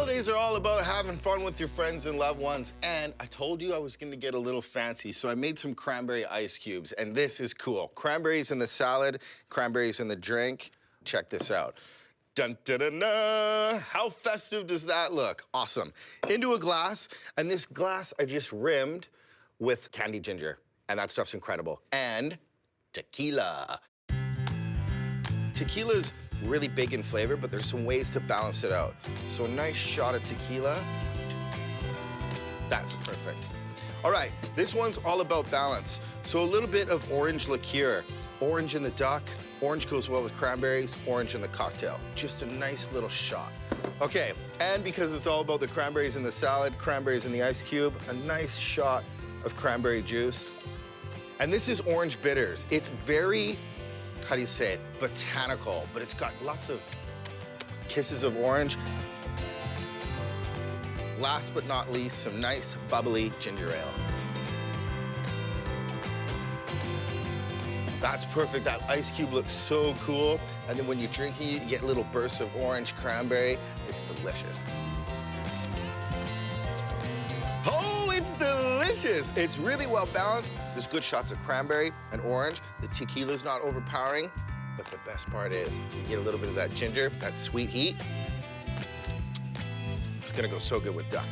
Holidays are all about having fun with your friends and loved ones, and I told you I was gonna get a little fancy, so I made some cranberry ice cubes, and this is cool. Cranberries in the salad, cranberries in the drink. Check this out. Dun, dun, dun, dun. How festive does that look? Awesome. Into a glass, and this glass I just rimmed with candied ginger, and that stuff's incredible. And tequila. Tequila's really big in flavor, but there's some ways to balance it out. So a nice shot of tequila, that's perfect. All right, this one's all about balance. So a little bit of orange liqueur. Orange in the duck, orange goes well with cranberries, orange in the cocktail. Just a nice little shot. Okay, and because it's all about the cranberries in the salad, cranberries in the ice cube, a nice shot of cranberry juice. And this is orange bitters. It's very, how do you say it, botanical, but it's got lots of kisses of orange. Last but not least, some nice bubbly ginger ale. That's perfect. That ice cube looks so cool. And then when you're drinking it, you get little bursts of orange cranberry. It's delicious. Oh, it's delicious. It's really well balanced. There's good shots of cranberry and orange. The tequila's not overpowering, but the best part is you get a little bit of that ginger, that sweet heat. It's gonna go so good with duck.